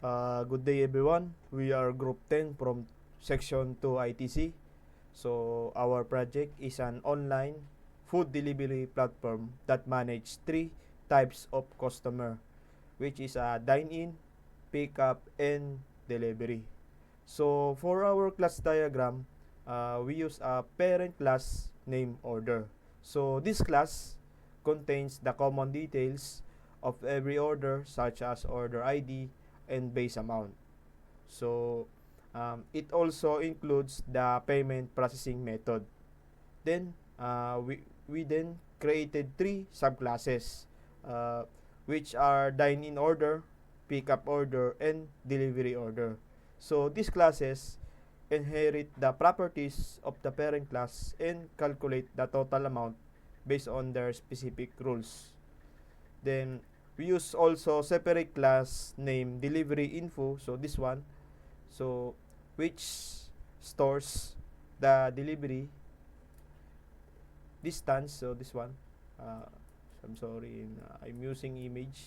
Good day everyone. We are Group 10 from Section 2 ITC. So our project is an online food delivery platform that manages three types of customer, which is a dine-in, pick-up, and delivery. So for our class diagram, we use a parent class name order. So this class contains the common details of every order such as order ID and base amount. So it also includes the payment processing method. Then we then created three subclasses, uh, which are dine-in order, pick-up order, and delivery order. So these classes inherit the properties of the parent class and calculate the total amount based on their specific rules. Then we use also separate class name delivery info. So this one, so which stores the delivery distance. So this one, uh, I'm sorry, I'm using image.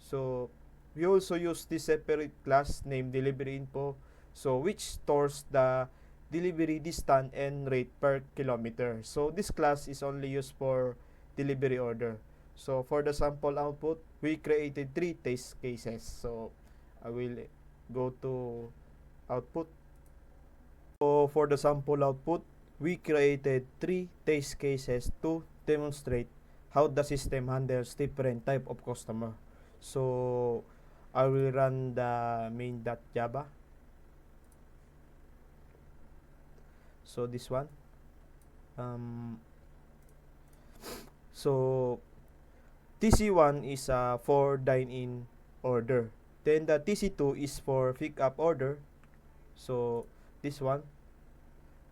So we also use this separate class name delivery info, so which stores the delivery distance and rate per kilometer. So this class is only used for delivery order. So for the sample output, we created three test cases. So I will go to output. So for the sample output, we created three test cases to demonstrate how the system handles different type of customer. So I will run the main.java. So this one. So TC1 is for dine-in order. Then the TC2 is for pick-up order. So this one.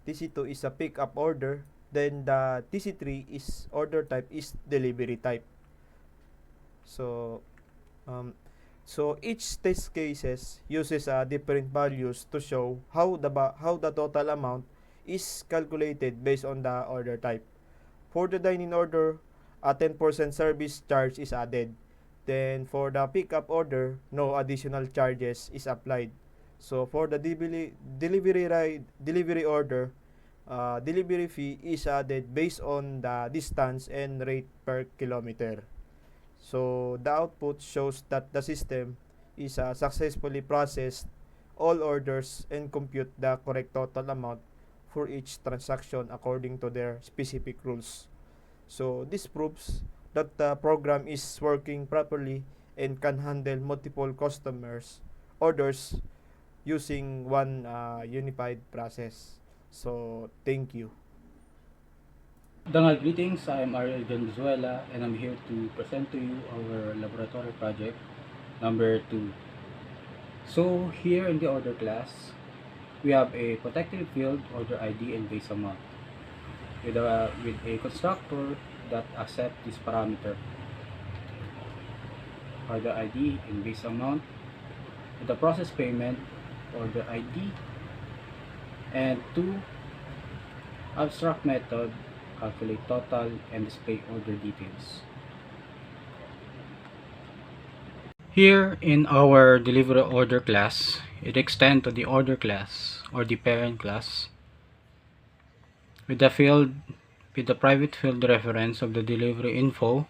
TC2 is a pick-up order. Then the TC3 is order type is delivery type. So so each test cases uses different values to show how the total amount is calculated based on the order type. For the dine-in order, a 10% service charge is added. Then for the pick-up order, no additional charges is applied. So for the delivery order, delivery fee is added based on the distance and rate per kilometer. So the output shows that the system is successfully processed all orders and compute the correct total amount for each transaction according to their specific rules. So this proves that the program is working properly and can handle multiple customers orders using one unified process. So thank you. Dangal greetings, I am Ariel Venezuela and I'm here to present to you our laboratory project number 2. So here in the order class, we have a protected field, order ID and base amount with a constructor that accepts this parameter, order ID and base amount, with the process payment, order ID, and 2 abstract method, calculate total and display order details. Here in our delivery order class, it extends to the order class or the parent class with the private field reference of the delivery info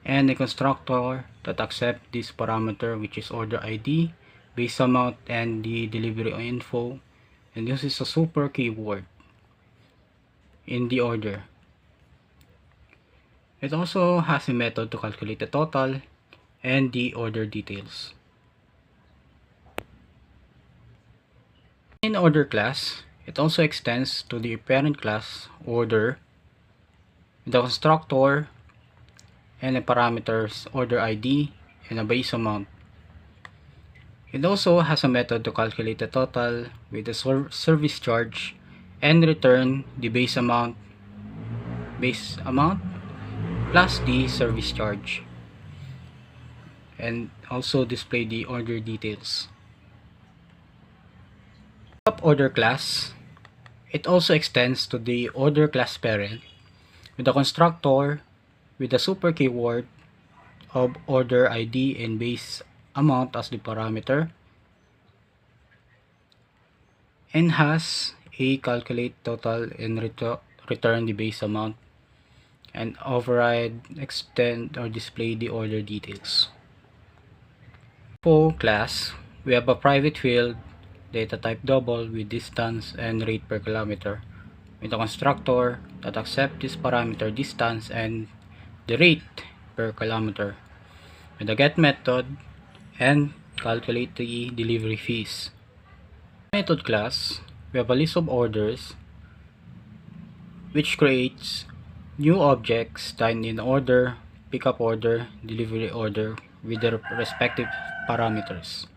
and a constructor that accepts this parameter, which is order ID, base amount, and the delivery info, and this is a super keyword in the order. It also has a method to calculate the total and the order details. In order class, it also extends to the parent class order, the constructor, and the parameters order ID and a base amount. It also has a method to calculate the total with the service charge and return the base amount plus the service charge, and also display the order details. Up order class, it also extends to the order class parent with the constructor with the super keyword of order ID and base amount as the parameter, and has a calculate total and return the base amount, and override, extend, or display the order details. For class, we have a private field, data type double with distance and rate per kilometer, with a constructor that accepts this parameter distance and the rate per kilometer, with a get method and calculate the delivery fees. Method class, we have a list of orders which creates new objects tied in order, pickup order, delivery order with their respective parameters,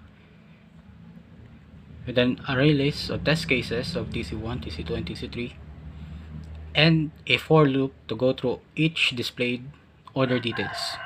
with an array list of test cases of TC1, TC2, and TC3, and a for loop to go through each displayed order details.